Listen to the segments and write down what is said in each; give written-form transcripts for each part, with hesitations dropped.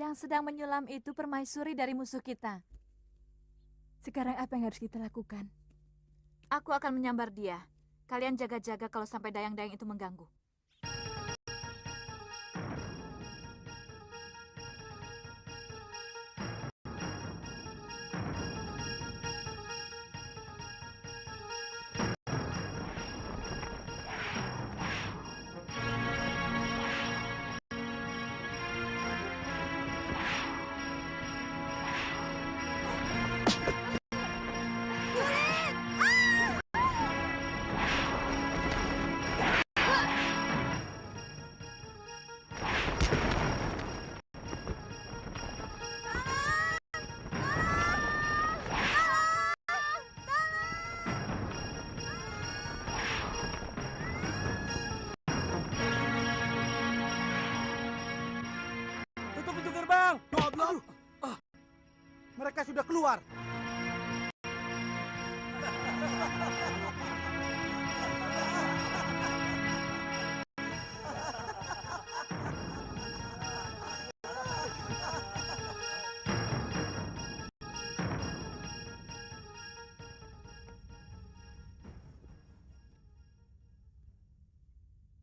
Yang sedang menyulam itu permaisuri dari musuh kita. Sekarang apa yang harus kita lakukan? Aku akan menyambar dia. Kalian jaga-jaga kalau sampai dayang-dayang itu mengganggu. Tutup pintu gerbang! Goblok! Mereka sudah keluar.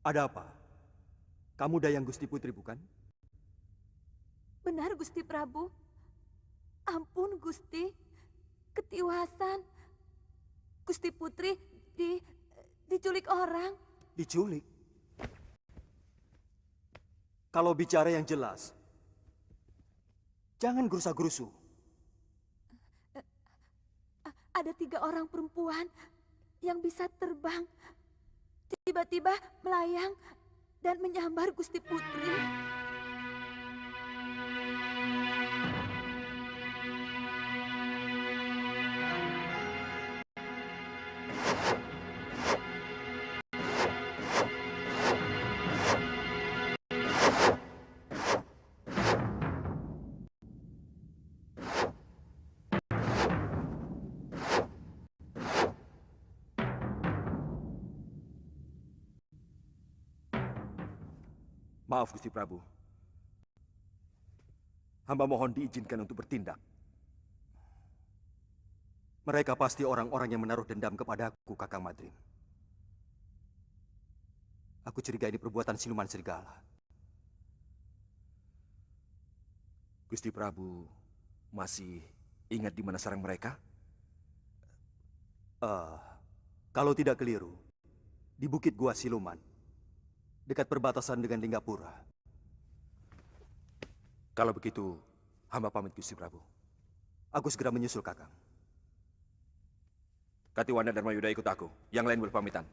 Ada apa? Kamu Dayang Gusti Putri, bukan? Benar, Gusti Prabu. Ampun, Gusti. Ketiwasan. Gusti Putri diculik orang. Diculik? Kalau bicara yang jelas, jangan gerusa-gerusu. Ada 3 orang perempuan yang bisa terbang. Tiba-tiba melayang dan menyambar Gusti Putri. Maaf, Gusti Prabu. Hamba mohon diizinkan untuk bertindak. Mereka pasti orang-orang yang menaruh dendam kepadaku, Kakang Madrim. Aku curiga ini perbuatan siluman serigala. Gusti Prabu masih ingat di mana sarang mereka? Kalau tidak keliru, di Bukit Gua Siluman, dekat perbatasan dengan Linggapura. Kalau begitu, hamba pamit, Gusti Prabu. Aku segera menyusul, Kakang. Katiwana dan Mayuda ikut aku. Yang lain berpamitan.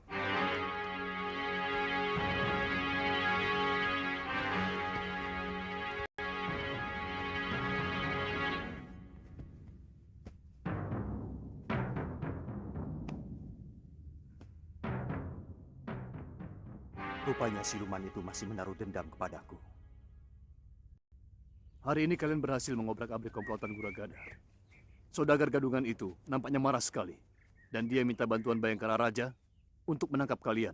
Rupanya siluman itu masih menaruh dendam kepadaku. Hari ini kalian berhasil mengobrak-abrik komplotan Guragada. Saudagar gadungan itu nampaknya marah sekali. Dan dia minta bantuan Bayangkara Raja untuk menangkap kalian.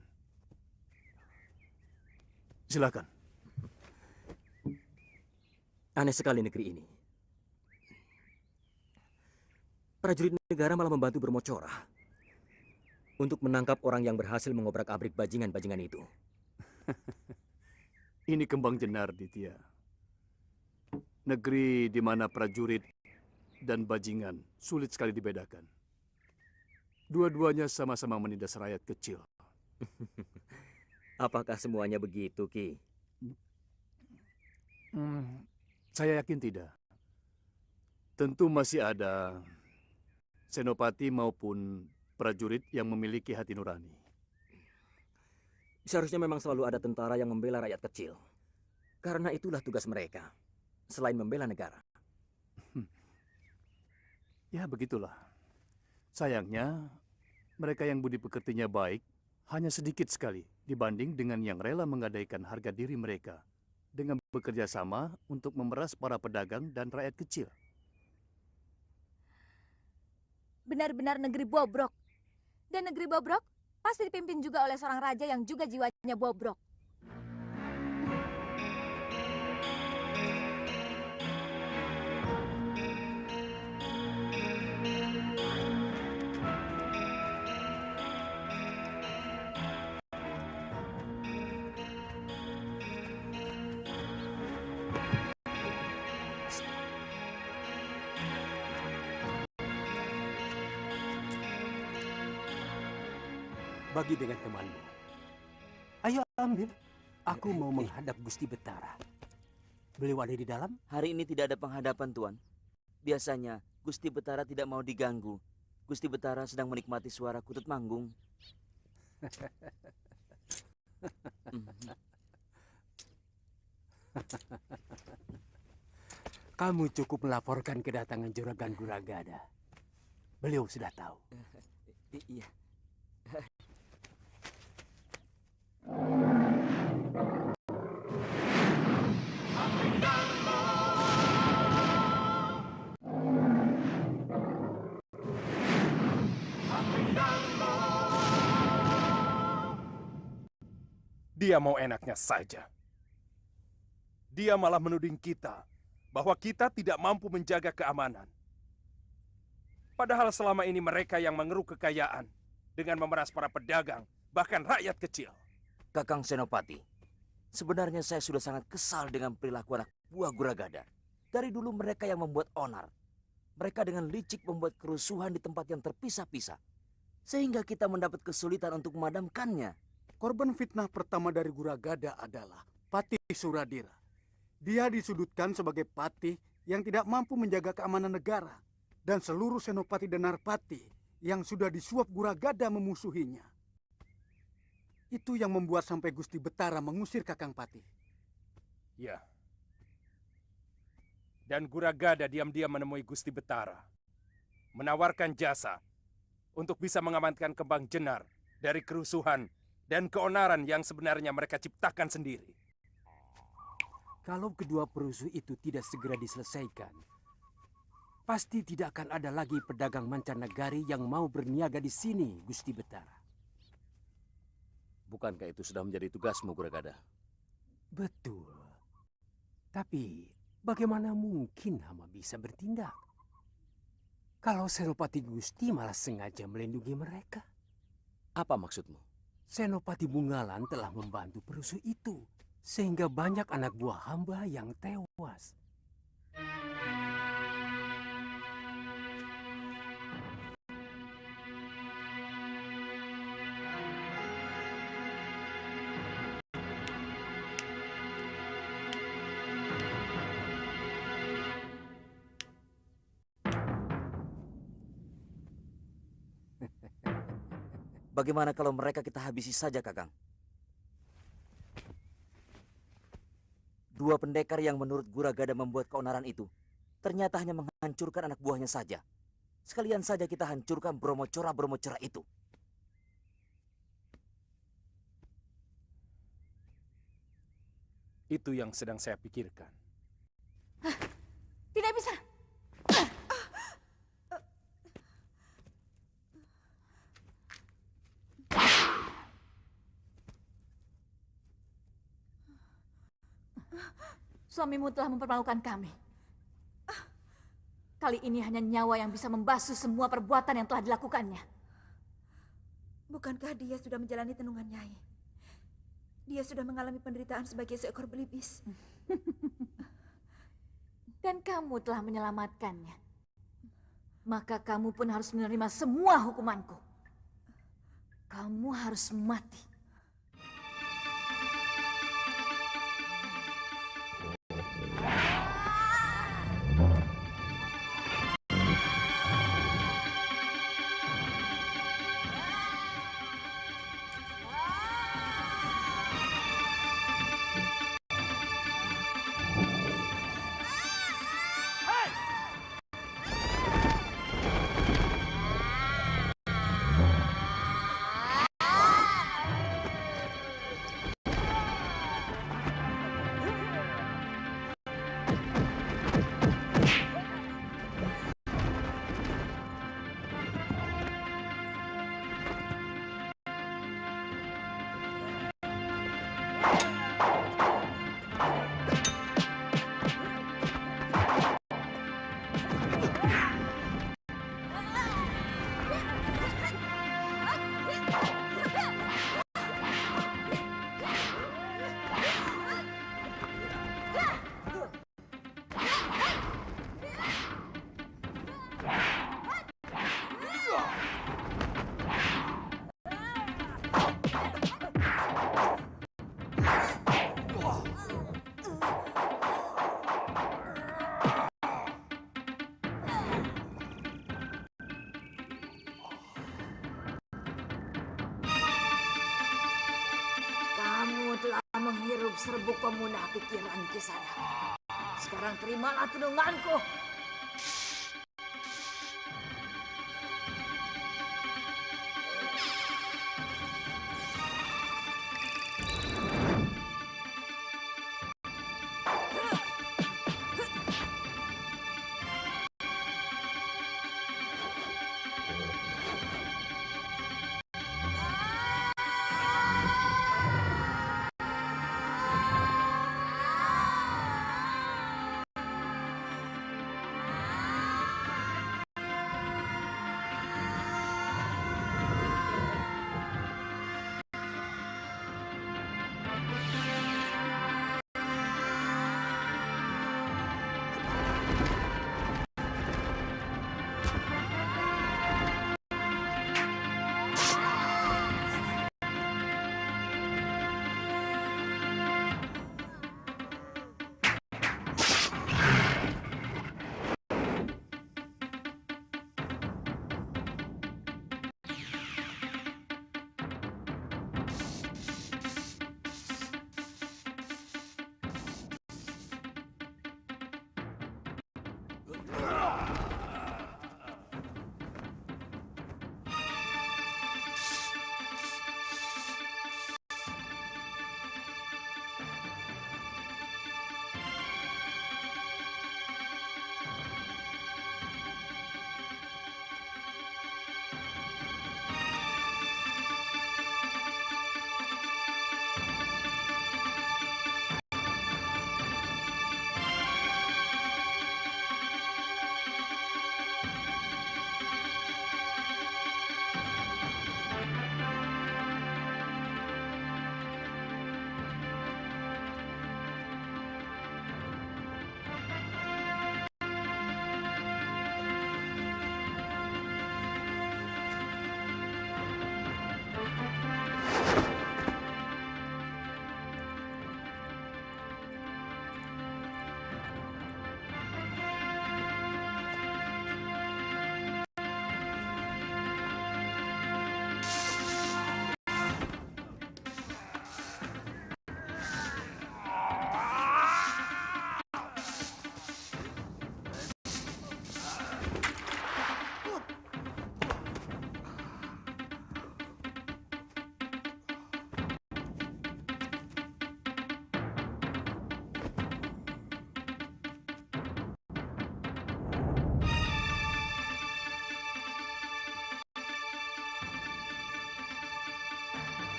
Silakan. Aneh sekali negeri ini. Prajurit negara malah membantu bermocorah untuk menangkap orang yang berhasil mengobrak-abrik bajingan-bajingan itu. Ini kembang jenar, Ditya. Negeri di mana prajurit dan bajingan sulit sekali dibedakan. Dua-duanya sama-sama menindas rakyat kecil. Apakah semuanya begitu, Ki? Saya yakin tidak. Tentu masih ada senopati maupun prajurit yang memiliki hati nurani. Seharusnya memang selalu ada tentara yang membela rakyat kecil. Karena itulah tugas mereka, selain membela negara. Ya, begitulah. Sayangnya, mereka yang budi pekertinya baik hanya sedikit sekali dibanding dengan yang rela menggadaikan harga diri mereka dengan bekerja sama untuk memeras para pedagang dan rakyat kecil. Benar-benar negeri bobrok. Dan negeri bobrok pasti dipimpin juga oleh seorang raja yang juga jiwanya bobrok. bagi dengan temanmu. Ayo ambil. Aku mau menghadap Gusti Betara. Beliau ada di dalam? Hari ini tidak ada penghadapan, Tuan. Biasanya, Gusti Betara tidak mau diganggu. Gusti Betara sedang menikmati suara kutut manggung. Kamu cukup melaporkan kedatangan Juragan Guragada. Beliau sudah tahu. Iya. Dia mau enaknya saja. Dia malah menuding kita bahwa kita tidak mampu menjaga keamanan. Padahal selama ini mereka yang mengeruk kekayaan dengan memeras para pedagang, bahkan rakyat kecil. Kakang Senopati, sebenarnya saya sudah sangat kesal dengan perilaku anak buah Guragada. Dari dulu mereka yang membuat onar. Mereka dengan licik membuat kerusuhan di tempat yang terpisah-pisah. Sehingga kita mendapat kesulitan untuk memadamkannya. Korban fitnah pertama dari Guragada adalah Patih Suradira. Dia disudutkan sebagai patih yang tidak mampu menjaga keamanan negara. Dan seluruh senopati dan narpati yang sudah disuap Guragada memusuhinya. Itu yang membuat sampai Gusti Betara mengusir Kakang Patih. Ya. Dan Guragada diam-diam menemui Gusti Betara. Menawarkan jasa untuk bisa mengamankan Kembang Jenar dari kerusuhan dan keonaran yang sebenarnya mereka ciptakan sendiri. Kalau kedua perusuh itu tidak segera diselesaikan, pasti tidak akan ada lagi pedagang mancanegari yang mau berniaga di sini, Gusti Betara. Bukankah itu sudah menjadi tugasmu, Guragada? Betul. Tapi bagaimana mungkin hama bisa bertindak? Kalau Senopati Gusti malah sengaja melindungi mereka. Apa maksudmu? Senopati Bungalan telah membantu perusuh itu, sehingga banyak anak buah hamba yang tewas. Bagaimana kalau mereka kita habisi saja, Kakang? Dua pendekar yang menurut Guragada membuat keonaran itu, ternyata hanya menghancurkan anak buahnya saja. Sekalian saja kita hancurkan bromocora-bromocora itu. Itu yang sedang saya pikirkan. Tidak bisa. Suamimu telah mempermalukan kami. Kali ini hanya nyawa yang bisa membasuh semua perbuatan yang telah dilakukannya. Bukankah dia sudah menjalani tenungan Nyai? Dia sudah mengalami penderitaan sebagai seekor belibis. Dan kamu telah menyelamatkannya. Maka kamu pun harus menerima semua hukumanku. Kamu harus mati. serbuk pemunah pikiran Kisana. Sekarang terimalah tununganku.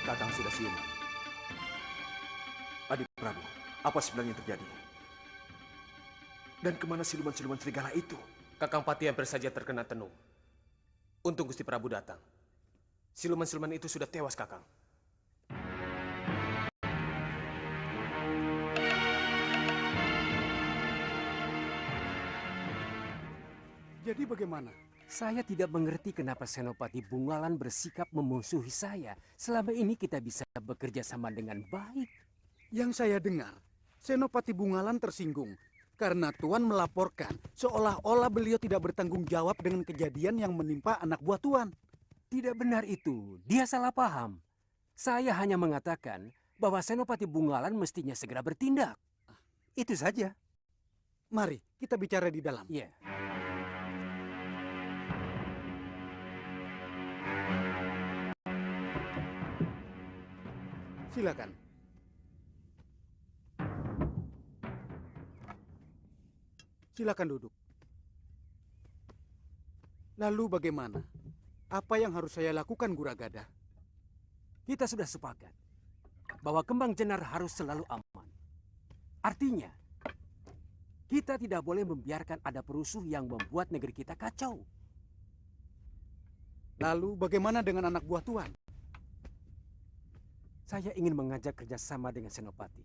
Kakang sudah siuman. Adik Prabu, apa sebenarnya yang terjadi? Dan kemana siluman-siluman serigala itu? Kakang Pati hampir saja terkena tenung. Untung Gusti Prabu datang. Siluman-siluman itu sudah tewas, Kakang. Jadi bagaimana? Saya tidak mengerti kenapa Senopati Bungalan bersikap memusuhi saya. Selama ini kita bisa bekerja sama dengan baik. Yang saya dengar, Senopati Bungalan tersinggung karena Tuan melaporkan seolah-olah beliau tidak bertanggung jawab dengan kejadian yang menimpa anak buah Tuan. Tidak benar itu. Dia salah paham. Saya hanya mengatakan bahwa Senopati Bungalan mestinya segera bertindak. Itu saja. Mari kita bicara di dalam. Iya. Silakan. Silakan duduk. Lalu bagaimana? Apa yang harus saya lakukan, Guragada? Kita sudah sepakat bahwa Kembang Jenar harus selalu aman. Artinya, kita tidak boleh membiarkan ada perusuh yang membuat negeri kita kacau. Lalu bagaimana dengan anak buah Tuan? Saya ingin mengajak kerjasama dengan Senopati.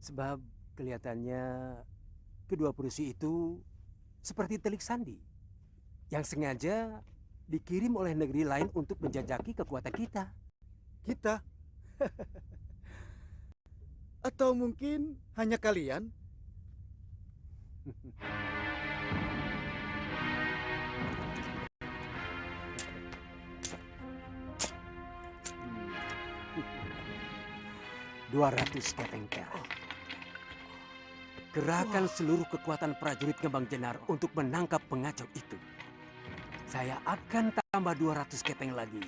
Sebab kelihatannya kedua perusuh itu seperti telik sandi. Yang sengaja dikirim oleh negeri lain untuk menjajaki kekuatan kita. Kita? Atau mungkin hanya kalian? 200 kepeng perak. Kerahkan seluruh kekuatan prajurit Kembang Jenar untuk menangkap pengacau itu. Saya akan tambah 200 kepeng lagi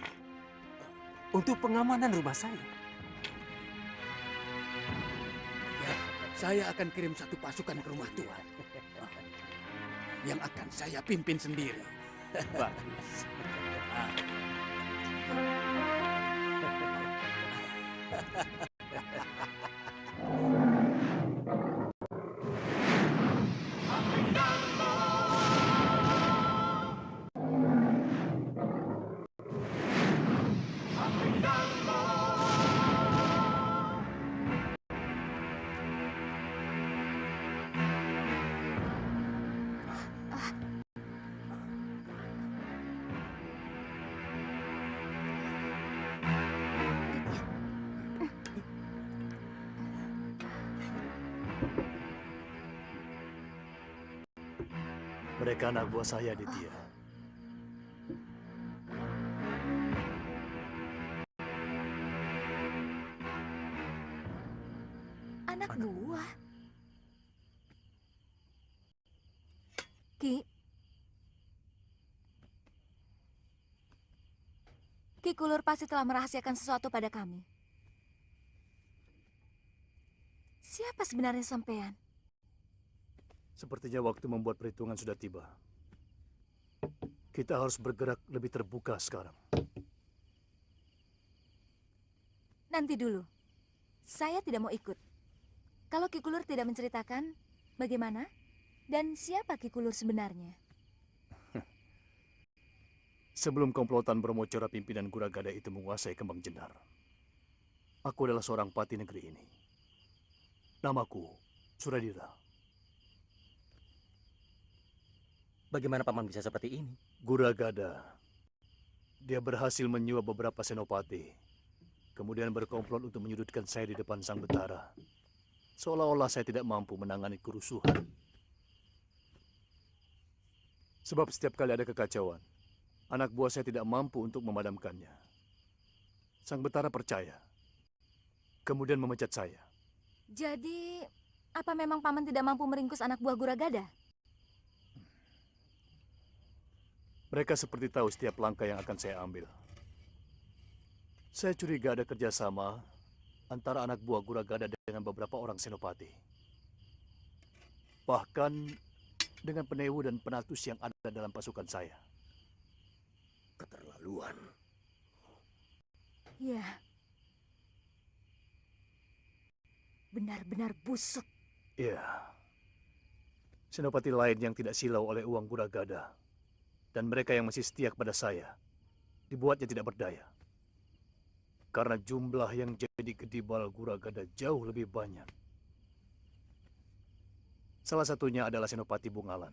untuk pengamanan rumah saya. Ya, saya akan kirim satu pasukan ke rumah Tuan. Yang akan saya pimpin sendiri. Bagus. Mereka anak buah saya, Ditya. Anak buah? Ki? Ki Kulur pasti telah merahasiakan sesuatu pada kami. Siapa sebenarnya sampean? Sepertinya waktu membuat perhitungan sudah tiba. Kita harus bergerak lebih terbuka sekarang. Nanti dulu. Saya tidak mau ikut. Kalau Ki Kulur tidak menceritakan, bagaimana? Dan siapa Ki Kulur sebenarnya? Sebelum komplotan Bromocora pimpinan Guragada itu menguasai Kembang Jenar, aku adalah seorang pati negeri ini. Namaku Suradira. Bagaimana Paman bisa seperti ini? Guragada. Dia berhasil menyuap beberapa senopati. Kemudian berkomplot untuk menyudutkan saya di depan Sang Betara. Seolah-olah saya tidak mampu menangani kerusuhan. Sebab setiap kali ada kekacauan, anak buah saya tidak mampu untuk memadamkannya. Sang Betara percaya. Kemudian memecat saya. Jadi, apa memang Paman tidak mampu meringkus anak buah Guragada? Mereka seperti tahu setiap langkah yang akan saya ambil. Saya curiga ada kerjasama antara anak buah Guragada dengan beberapa orang senopati. Bahkan dengan penewu dan penatus yang ada dalam pasukan saya. Keterlaluan. Ya. Benar-benar busuk. Iya. Senopati lain yang tidak silau oleh uang Guragada. Dan mereka yang masih setia kepada saya, dibuatnya tidak berdaya. Karena jumlah yang jadi gedibal Guragada jauh lebih banyak. Salah satunya adalah Senopati Bungalan.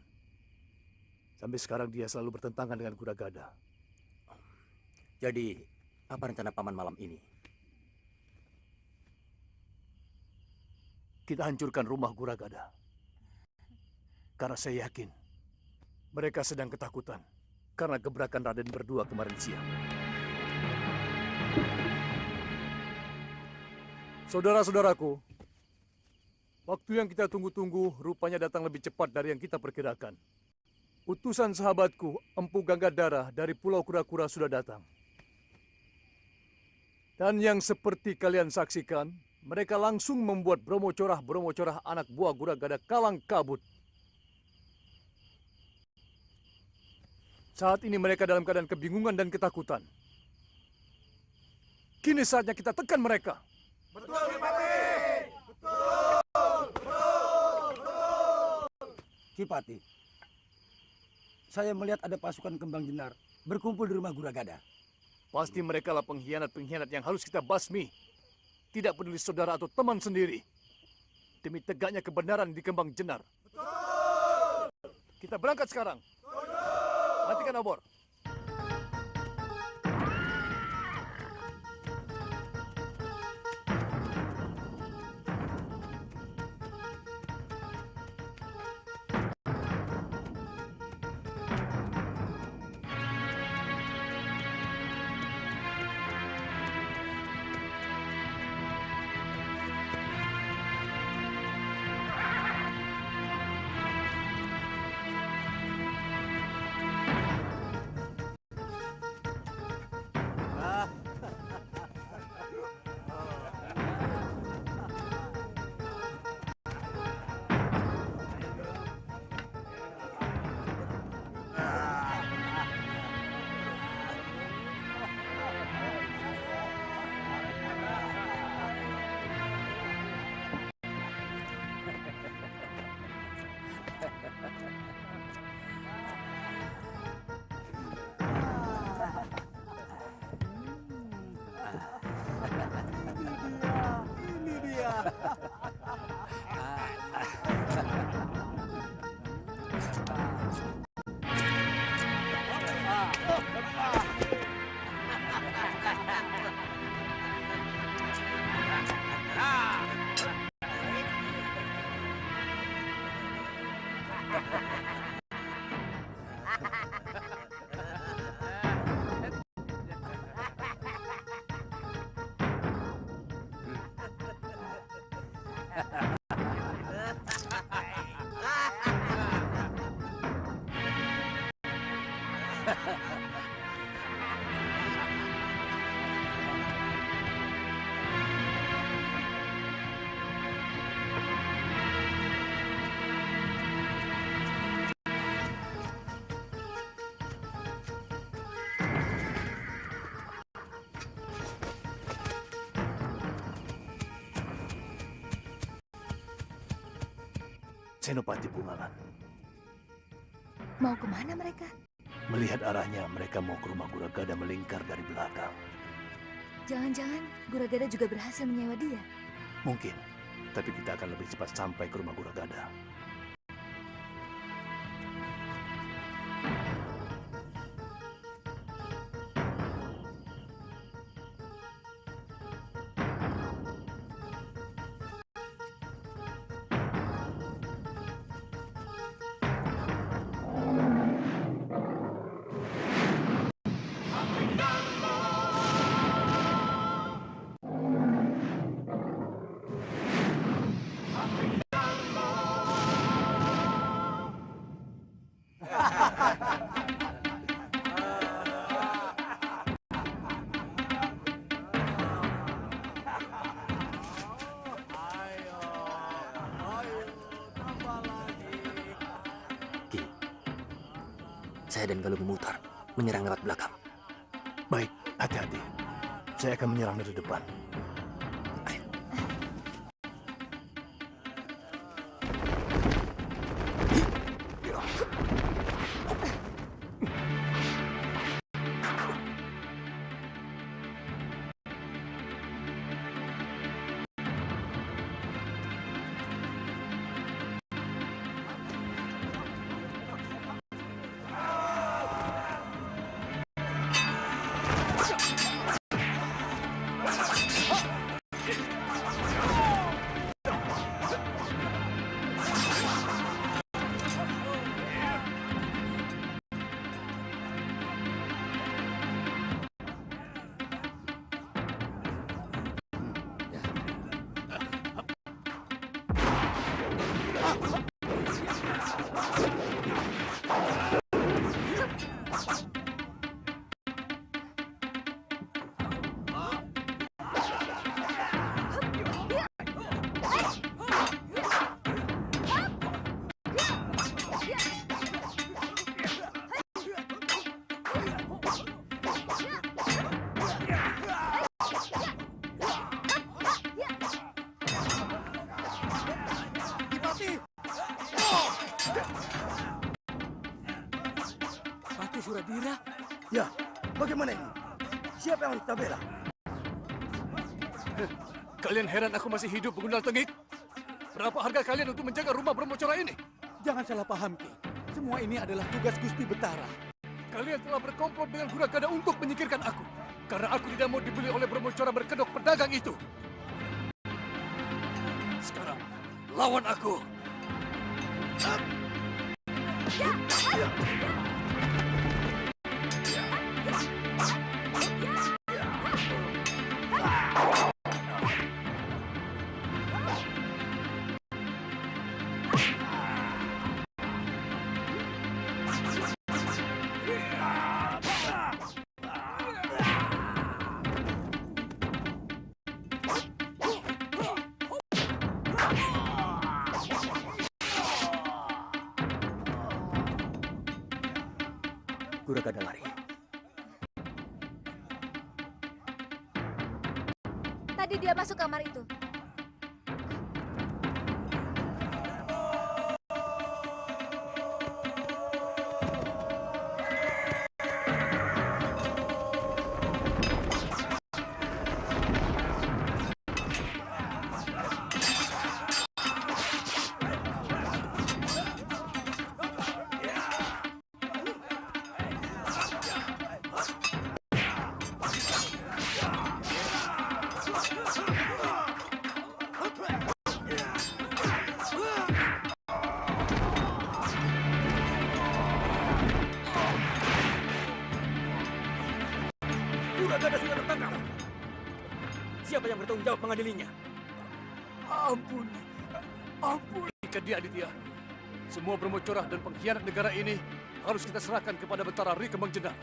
Sampai sekarang dia selalu bertentangan dengan Guragada. Jadi, apa rencana Paman malam ini? Kita hancurkan rumah Guragada. Karena saya yakin mereka sedang ketakutan karena gebrakan Raden berdua kemarin siang. Saudara-saudaraku, waktu yang kita tunggu-tunggu rupanya datang lebih cepat dari yang kita perkirakan. Utusan sahabatku, Empu Ganggadara dari Pulau Kura-Kura sudah datang. Dan yang seperti kalian saksikan, mereka langsung membuat Bromocorah anak buah Guragada kalang kabut. Saat ini mereka dalam keadaan kebingungan dan ketakutan. Kini saatnya kita tekan mereka. Betul, Kipati! Betul! Kipati, saya melihat ada pasukan Kembang Jenar berkumpul di rumah Guragada. Pasti mereka lah pengkhianat-pengkhianat yang harus kita basmi. Tidak peduli saudara atau teman sendiri. Demi tegaknya kebenaran di Kembang Jenar. Betul! Kita berangkat sekarang. Matikan obor. Senopati Bungalan. Mau kemana mereka? Melihat arahnya, mereka mau ke rumah Guragada melingkar dari belakang. Jangan-jangan Guragada juga berhasil menyewa dia. Mungkin, tapi kita akan lebih cepat sampai ke rumah Guragada. Saya dan Galuh memutar, menyerang lewat belakang. Baik, hati-hati. Saya akan menyerang dari depan. Patih Suradira? Ya, bagaimana ini? Siapa yang kita bela? Kalian heran aku masih hidup, Gundal Tengik? Berapa harga kalian untuk menjaga rumah Brahmacora ini? Jangan salah paham, Ki. Semua ini adalah tugas Gusti Betara. Kalian telah berkomplot dengan Guragada untuk menyingkirkan aku. Karena aku tidak mau dibeli oleh Brahmacora berkedok pedagang itu. Sekarang, lawan aku. Guragada lari. Tadi dia masuk kamar itu. Siapa yang bertanggung jawab mengadilinya? Ampun. Ampun. Ikat dia, Aditya. Semua bermocorah dan pengkhianat negara ini harus kita serahkan kepada Betara Ri Kembang Jenar.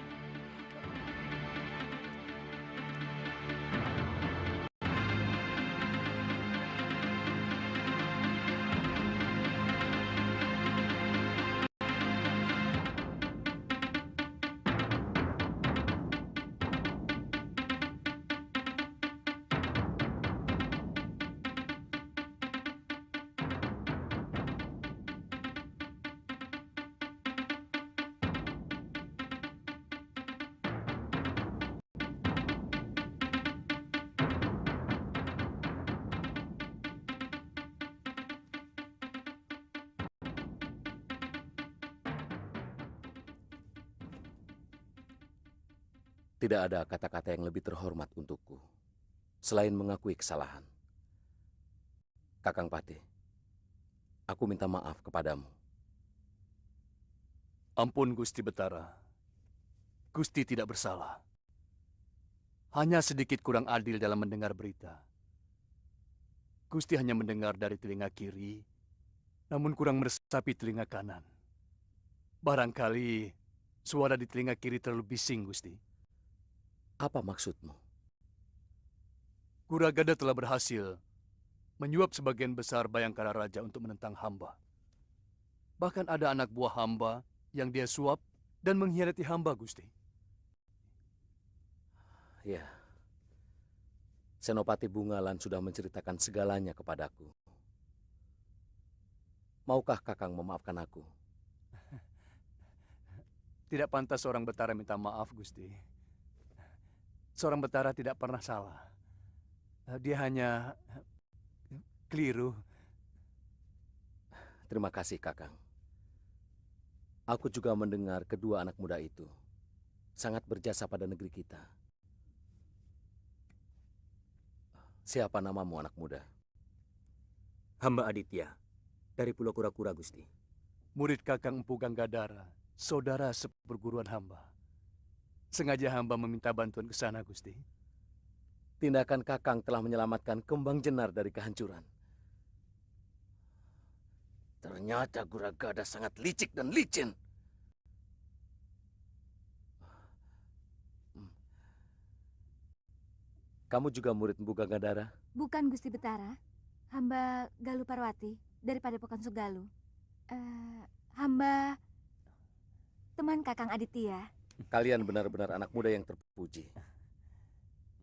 Tidak ada kata-kata yang lebih terhormat untukku selain mengakui kesalahan. Kakang Patih, aku minta maaf kepadamu. Ampun Gusti Betara. Gusti tidak bersalah. Hanya sedikit kurang adil dalam mendengar berita. Gusti hanya mendengar dari telinga kiri, namun kurang meresapi telinga kanan. Barangkali suara di telinga kiri terlalu bising, Gusti. Apa maksudmu? Kuragada telah berhasil menyuap sebagian besar Bayangkara Raja untuk menentang hamba. Bahkan ada anak buah hamba yang dia suap dan mengkhianati hamba, Gusti. Ya, Senopati Bungalan sudah menceritakan segalanya kepadaku. Maukah Kakang memaafkan aku? Tidak pantas seorang Betara minta maaf, Gusti. Seorang Betara tidak pernah salah. Dia hanya keliru. Terima kasih, Kakang. Aku juga mendengar kedua anak muda itu sangat berjasa pada negeri kita. Siapa namamu, anak muda? Hamba Aditya, dari Pulau Kura-Kura, Gusti. Murid Kakang Empu Ganggadara, saudara seperguruan hamba. Sengaja hamba meminta bantuan ke sana, Gusti. Tindakan Kakang telah menyelamatkan Kembang Jenar dari kehancuran. Ternyata Guragada sangat licik dan licin. Kamu juga murid Empu Ganggadara? Bukan Gusti Betara. Hamba Galuh Parwati dari Padepokan Sugaluh. Hamba teman Kakang Aditya. Kalian benar-benar anak muda yang terpuji.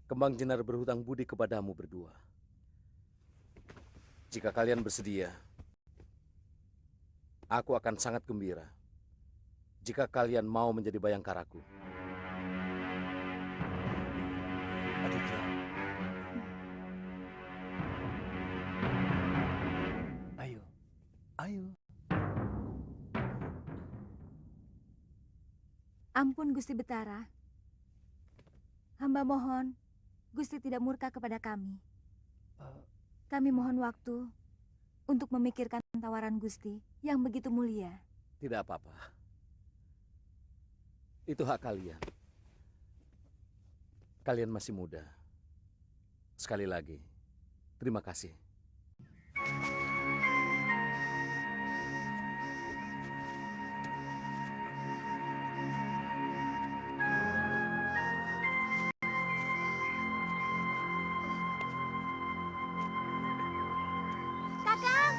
Kembang Jenar berhutang budi kepadamu berdua. Jika kalian bersedia, aku akan sangat gembira jika kalian mau menjadi bayangkaraku. Aditya. Ayo, ayo. Ampun Gusti Betara. Hamba mohon Gusti tidak murka kepada kami. Kami mohon waktu untuk memikirkan tawaran Gusti yang begitu mulia. Tidak apa-apa. Itu hak kalian. Kalian masih muda. Sekali lagi, terima kasih. Kakang!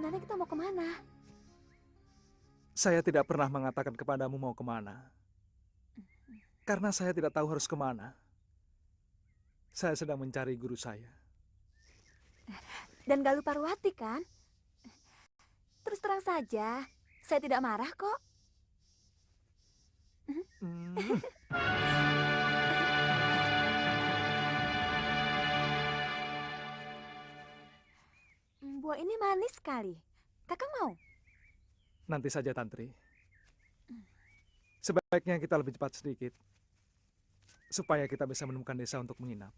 sebenarnya kita mau kemana? Saya tidak pernah mengatakan kepadamu mau kemana. Karena saya tidak tahu harus kemana. Saya sedang mencari guru saya. Dan Galuh Parwati kan? Terus terang saja, saya tidak marah kok. Buah ini manis sekali. Kakak mau? Nanti saja, Tantri. Sebaiknya kita lebih cepat sedikit. Supaya kita bisa menemukan desa untuk menginap.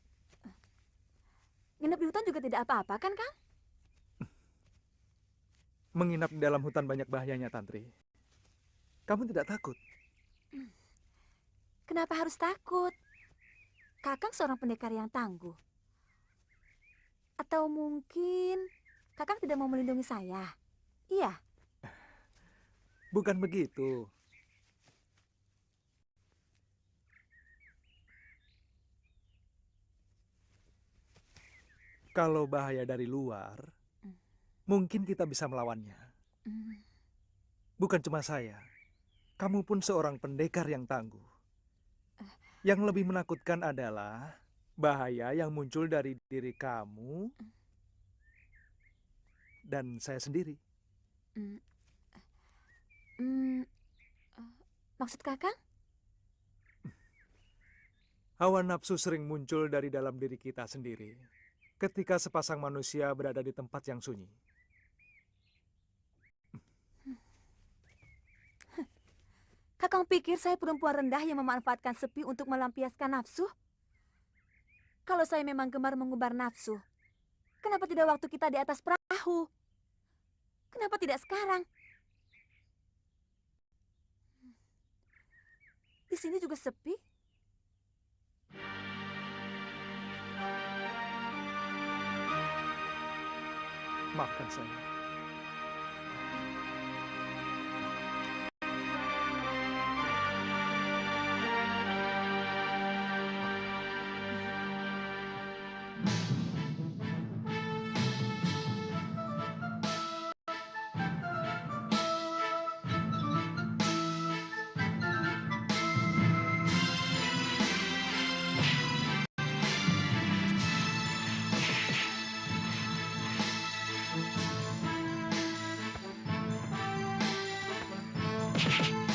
Nginep di hutan juga tidak apa-apa kan, Kang? Menginap di dalam hutan banyak bahayanya, Tantri. Kamu tidak takut? Kenapa harus takut? Kakang seorang pendekar yang tangguh. Atau mungkin Kakang tidak mau melindungi saya? Iya. Bukan begitu. Kalau bahaya dari luar, mungkin kita bisa melawannya. Bukan cuma saya, kamu pun seorang pendekar yang tangguh. Yang lebih menakutkan adalah bahaya yang muncul dari diri kamu dan saya sendiri. Maksud Kakang? Hawa nafsu sering muncul dari dalam diri kita sendiri ketika sepasang manusia berada di tempat yang sunyi. Kakang pikir saya perempuan rendah yang memanfaatkan sepi untuk melampiaskan nafsu? Kalau saya memang gemar mengumbar nafsu, kenapa tidak waktu kita di atas perahu? Kenapa tidak sekarang? Di sini juga sepi. Maafkan saya. You